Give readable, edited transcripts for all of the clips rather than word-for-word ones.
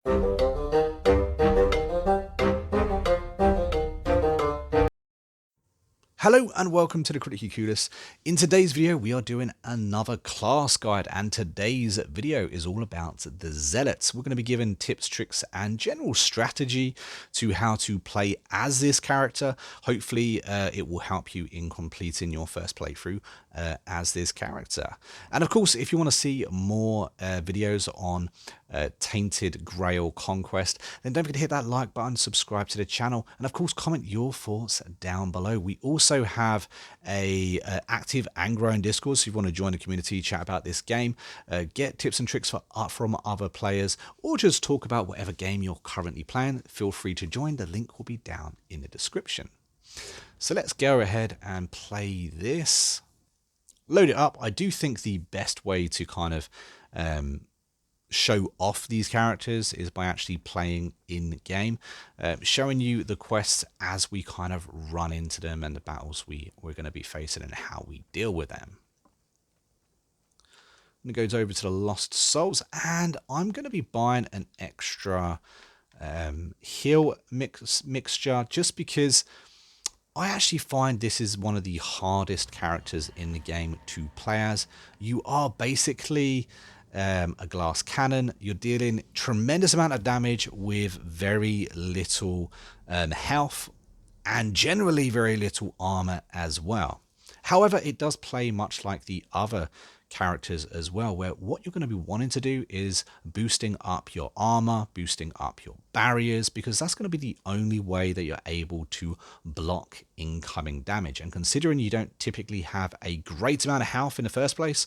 Hello and welcome to the Critically Clueless. In today's video we are doing another class guide, and today's video is all about the Zealots. We're going to be giving tips, tricks and general strategy to how to play as this character. Hopefully it will help you in completing your first playthrough as this character. And of course, if you want to see more videos on Tainted Grail Conquest, then don't forget to hit that like button, subscribe to the channel, and of course comment your thoughts down below. We also have a active and growing Discord, so if you want to join the community, chat about this game, get tips and tricks from other players, or just talk about whatever game you're currently playing, feel free to join. The link will be down in the description. So let's go ahead and play this. Load it up. I do think the best way to kind of show off these characters is by actually playing in game, showing you the quests as we kind of run into them and the battles we're going to be facing and how we deal with them. I'm going to go over to the Lost Souls, and I'm going to be buying an extra heal mixture just because I actually find this is one of the hardest characters in the game to play as. You are basically a glass cannon. You're dealing tremendous amount of damage with very little health and generally very little armor as well. However, it does play much like the other characters as well, where what you're going to be wanting to do is boosting up your armor, boosting up your barriers, because that's going to be the only way that you're able to block incoming damage. And considering you don't typically have a great amount of health in the first place,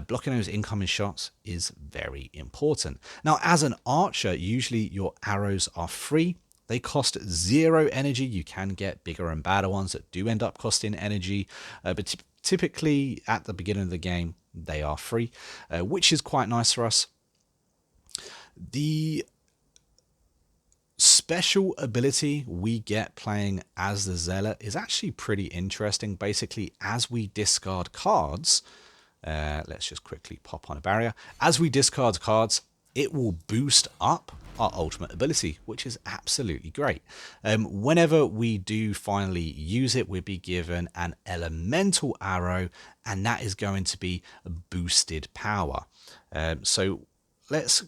blocking those incoming shots is very important. Now, as an archer, usually your arrows are free. They cost 0 energy. You can get bigger and badder ones that do end up costing energy, but typically at the beginning of the game, they are free, which is quite nice for us. The special ability we get playing as the Zealot is actually pretty interesting. Basically, as we discard cards, let's just quickly pop on a barrier. As we discard cards, it will boost up our ultimate ability, which is absolutely great. Whenever we do finally use it, we'll be given an elemental arrow, and that is going to be boosted power. So let's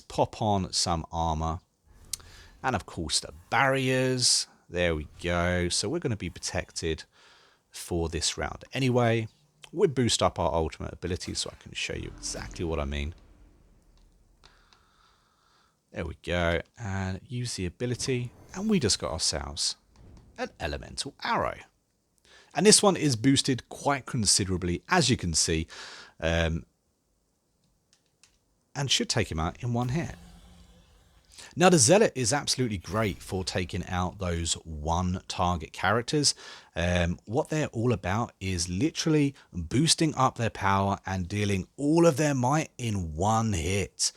pop on some armor, and of course the barriers. There we go. So we're going to be protected for this round anyway. We'll boost up our ultimate ability so I can show you exactly what I mean. There we go, and use the ability, and we just got ourselves an elemental arrow. And this one is boosted quite considerably, as you can see, and should take him out in one hit. Now, the Zealot is absolutely great for taking out those one target characters. What they're all about is literally boosting up their power and dealing all of their might in one hit.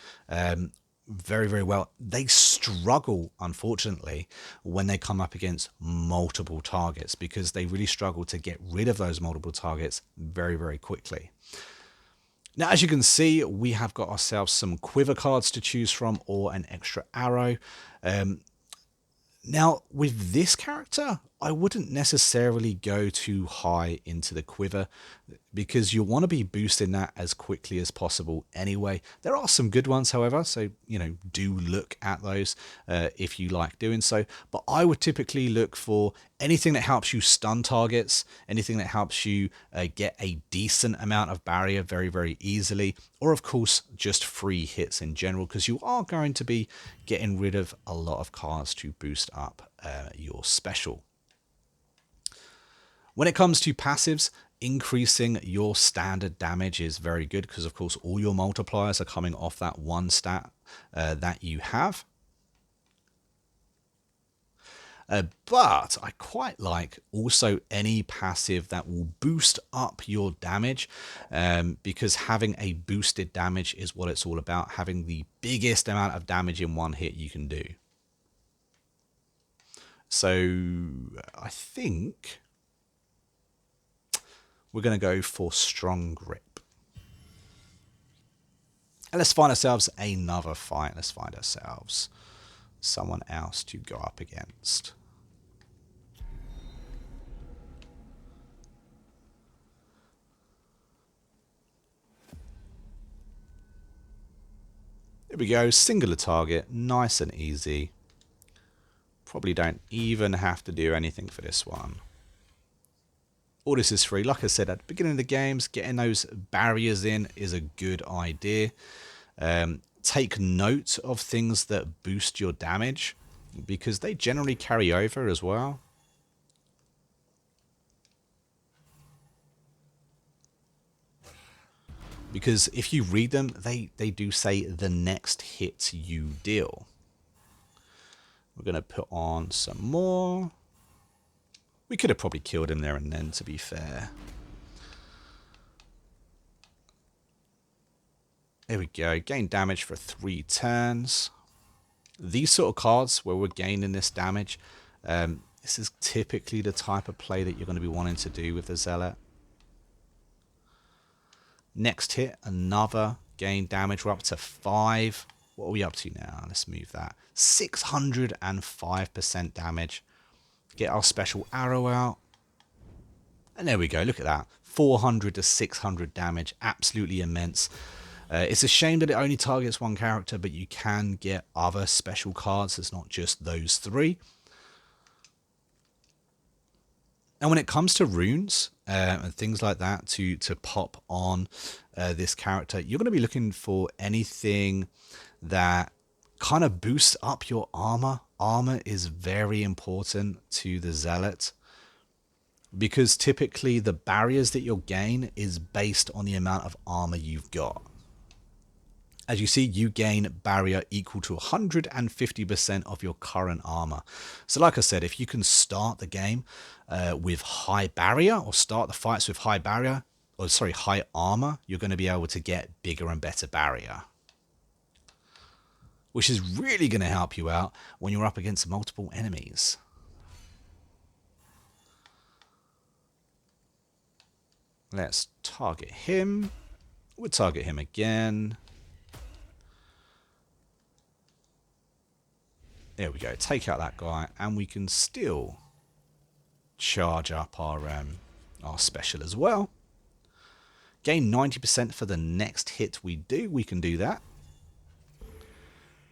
Very, very well. They struggle, unfortunately, when they come up against multiple targets, because they really struggle to get rid of those multiple targets very, very quickly. Now, as you can see, we have got ourselves some quiver cards to choose from, or an extra arrow. Now, with this character, I wouldn't necessarily go too high into the quiver, because you want to be boosting that as quickly as possible anyway. There are some good ones, however, so, do look at those if you like doing so. But I would typically look for anything that helps you stun targets, anything that helps you get a decent amount of barrier very, very easily, or of course, just free hits in general, because you are going to be getting rid of a lot of cards to boost up your special. When it comes to passives, increasing your standard damage is very good, because of course all your multipliers are coming off that one stat that you have. But I quite like also any passive that will boost up your damage, because having a boosted damage is what it's all about, having the biggest amount of damage in one hit you can do. So I think we're going to go for Strong Grip. And let's find ourselves another fight. Let's find ourselves someone else to go up against. Here we go, singular target, nice and easy. Probably don't even have to do anything for this one. All this is free. Like I said at the beginning of the games, getting those barriers in is a good idea. Take note of things that boost your damage, because they generally carry over as well. Because if you read them, they do say the next hit you deal. We're going to put on some more. We could have probably killed him there and then, to be fair. There we go. Gain damage for 3 turns. These sort of cards where we're gaining this damage, this is typically the type of play that you're going to be wanting to do with the Zealot. Next hit, another gain damage. We're up to 5. What are we up to now? Let's move that. 605% damage. Get our special arrow out. And there we go. Look at that. 400 to 600 damage. Absolutely immense. It's a shame that it only targets one character, but you can get other special cards. It's not just those 3. And when it comes to runes and things like that to pop on this character, you're going to be looking for anything that kind of boosts up your armor. Armor is very important to the Zealot, because typically the barriers that you'll gain is based on the amount of armor you've got. As you see, you gain barrier equal to 150% of your current armor. So like I said, if you can start the game with high barrier, or start the fights with high barrier, or sorry, high armor, you're going to be able to get bigger and better barrier, which is really going to help you out when you're up against multiple enemies. Let's target him. We'll target him again. There we go. Take out that guy, and we can still charge up our special as well. Gain 90% for the next hit we do. We can do that.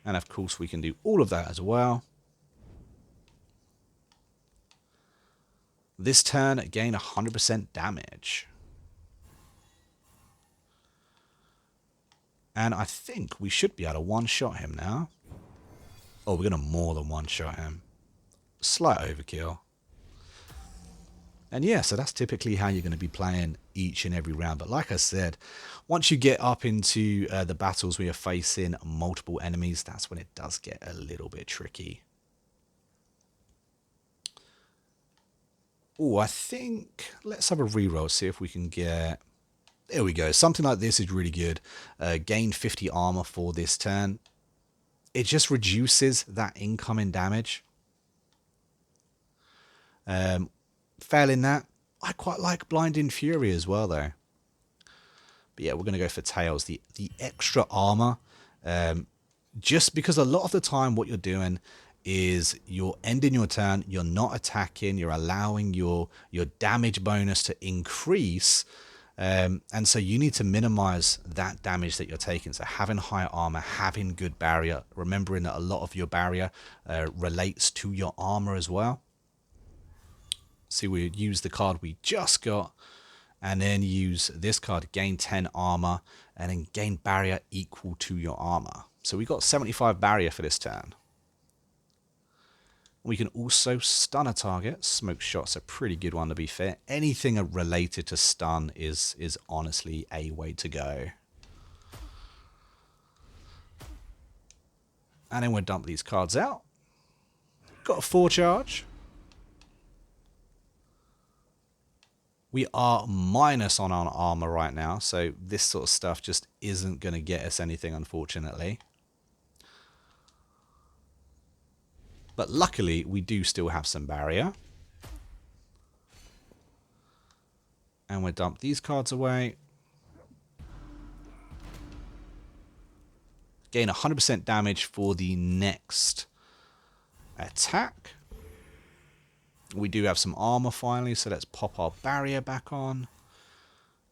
And of course, we can do all of that as well. This turn, gain 100% damage. And I think we should be able to one-shot him now. Oh, we're going to more than one-shot him. Slight overkill. And yeah, so that's typically how you're going to be playing each and every round. But like I said, once you get up into the battles where you're facing multiple enemies, that's when it does get a little bit tricky. Oh, I think let's have a reroll, see if we can get... There we go. Something like this is really good. Gain 50 armor for this turn. It just reduces that incoming damage. Failing that, I quite like Blinding Fury as well, though. But yeah, we're going to go for Tails. The extra armor, just because a lot of the time what you're doing is you're ending your turn, you're not attacking, you're allowing your damage bonus to increase. And so you need to minimize that damage that you're taking. So having high armor, having good barrier, remembering that a lot of your barrier relates to your armor as well. See, we use the card we just got, and then use this card, gain 10 armor, and then gain barrier equal to your armor. So we got 75 barrier for this turn. We can also stun a target. Smoke shot's a pretty good one, to be fair. Anything related to stun is honestly a way to go. And then we'll dump these cards out. Got a 4 charge. We are minus on our armor right now, so this sort of stuff just isn't going to get us anything, unfortunately. But luckily, we do still have some barrier. And we'll dump these cards away. Gain 100% damage for the next attack. We do have some armor finally, so let's pop our barrier back on.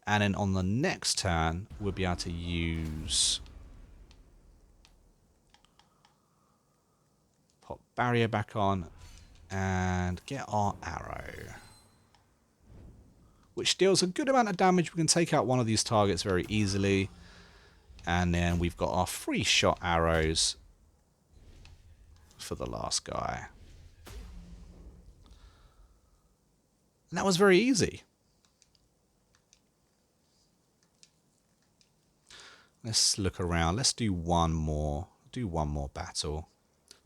And then on the next turn, we'll be able to use... Pop barrier back on and get our arrow, which deals a good amount of damage. We can take out one of these targets very easily. And then we've got our 3 shot arrows for the last guy. And that was very easy. Let's look around. Let's do one more. Do one more battle.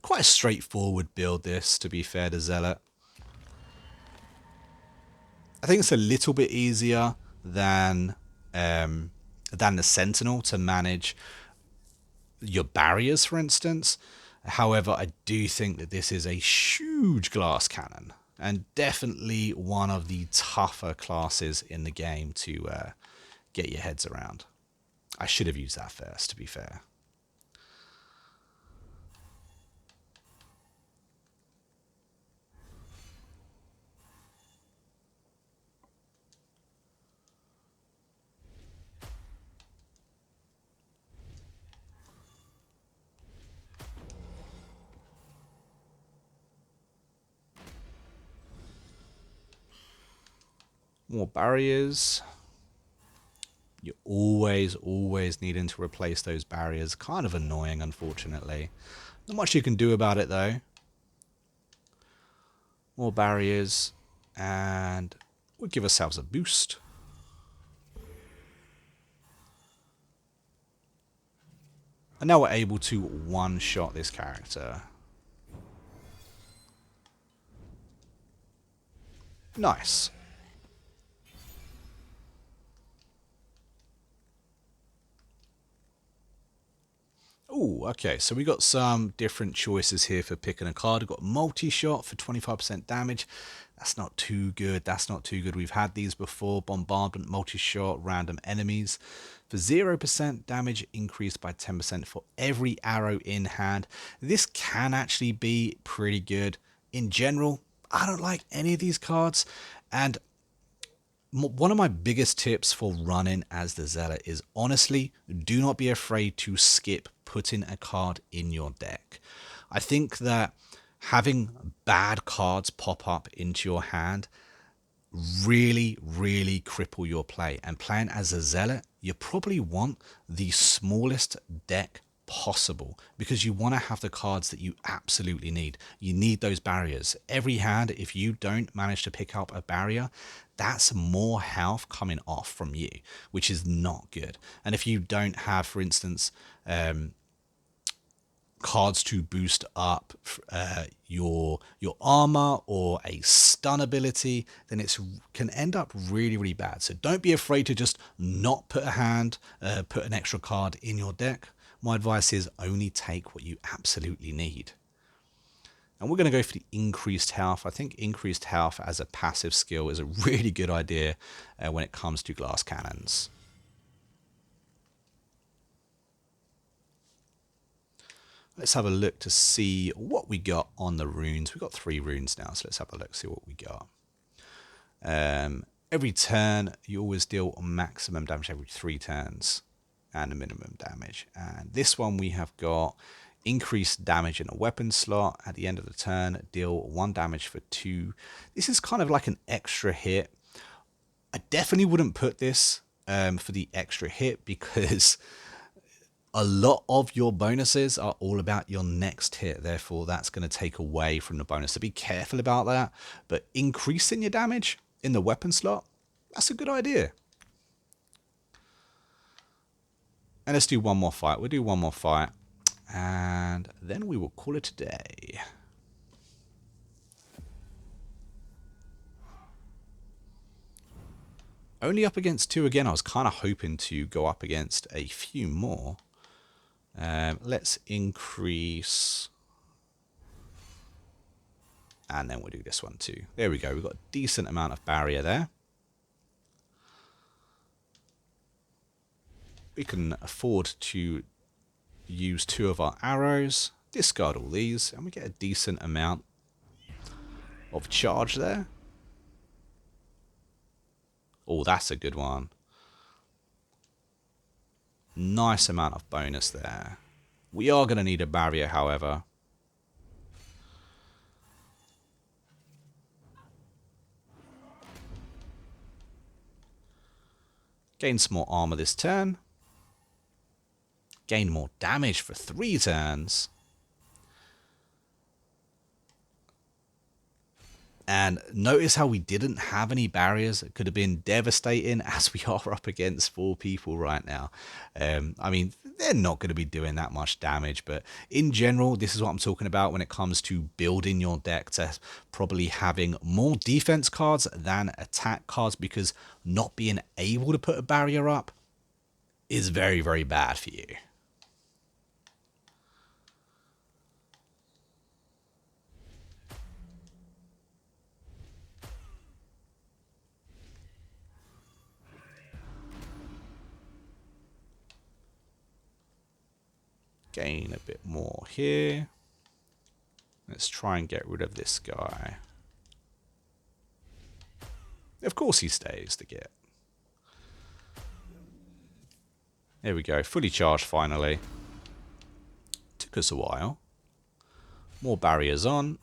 Quite a straightforward build this, to be fair to Zealot. I think it's a little bit easier than the Sentinel to manage your barriers, for instance. However, I do think that this is a huge glass cannon and definitely one of the tougher classes in the game to get your heads around. I should have used that first, to be fair. More barriers. You're always needing to replace those barriers. Kind of annoying, unfortunately. Not much you can do about it, though. More barriers. And we'll give ourselves a boost. And now we're able to one-shot this character. Nice. Oh, okay, so we got some different choices here for picking a card. We've got multi-shot for 25% damage. That's not too good. That's not too good. We've had these before. Bombardment, multi-shot, random enemies. For 0% damage, increased by 10% for every arrow in hand. This can actually be pretty good. In general, I don't like any of these cards. And one of my biggest tips for running as the Zealot is, honestly, do not be afraid to skip putting a card in your deck. I think that having bad cards pop up into your hand really cripple your play. And playing as a Zealot, you probably want the smallest deck possible because you want to have the cards that you absolutely need. You need those barriers. Every hand, if you don't manage to pick up a barrier, that's more health coming off from you, which is not good. And if you don't have, for instance, cards to boost up your armor or a stun ability, then it can end up really bad. So don't be afraid to just not put put an extra card in your deck. My advice is only take what you absolutely need. And we're going to go for the increased health. I think increased health as a passive skill is a really good idea when it comes to glass cannons. Let's have a look to see what we got on the runes. We've got 3 runes now, so let's have a look, see what we got. Every turn, you always deal maximum damage every 3 turns and a minimum damage. And this one we have got increased damage in a weapon slot. At the end of the turn, deal 1 damage for 2. This is kind of like an extra hit. I definitely wouldn't put this for the extra hit because a lot of your bonuses are all about your next hit. Therefore, that's going to take away from the bonus. So be careful about that. But increasing your damage in the weapon slot, that's a good idea. And let's do one more fight. We'll do one more fight. And then we will call it a day. Only up against 2 again. I was kind of hoping to go up against a few more. Let's increase. And then we'll do this one too. There we go. We've got a decent amount of barrier there. We can afford to use 2 of our arrows, discard all these, and we get a decent amount of charge there. Oh, that's a good one. Nice amount of bonus there. We are going to need a barrier, however. Gain some more armor this turn. Gain more damage for 3 turns. And notice how we didn't have any barriers. It could have been devastating, as we are up against 4 people right now. I mean, they're not going to be doing that much damage, but in general, this is what I'm talking about when it comes to building your deck to probably having more defense cards than attack cards, because not being able to put a barrier up is very, very bad for you. Gain a bit more here. Let's try and get rid of this guy. Of course he stays to get. There we go, fully charged finally. Took us a while. More barriers on.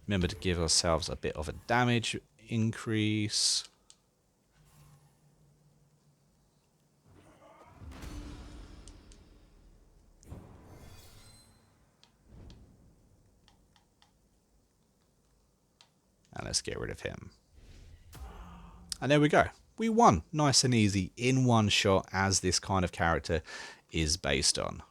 Remember to give ourselves a bit of a damage increase. And let's get rid of him. And there we go. We won nice and easy in one shot, as this kind of character is based on.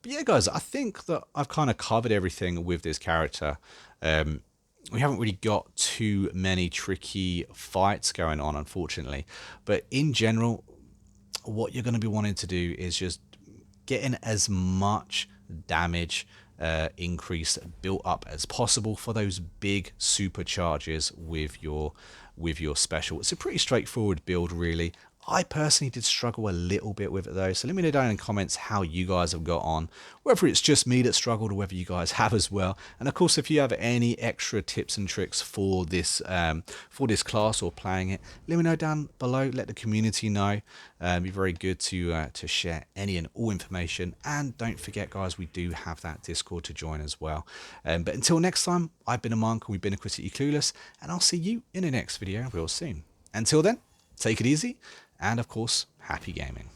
But yeah, guys, I think that I've kind of covered everything with this character. We haven't really got too many tricky fights going on, unfortunately. But in general, what you're going to be wanting to do is just getting as much damage increase built up as possible for those big supercharges with your special. It's a pretty straightforward build, really. I personally did struggle a little bit with it though, so let me know down in the comments how you guys have got on, whether it's just me that struggled or whether you guys have as well. And of course, if you have any extra tips and tricks for this class or playing it, let me know down below. Let the community know. It'd be very good to share any and all information. And don't forget, guys, we do have that Discord to join as well. But until next time, I've been a Monk and we've been a Critically Clueless, and I'll see you in the next video real soon. Until then, take it easy, and of course, happy gaming.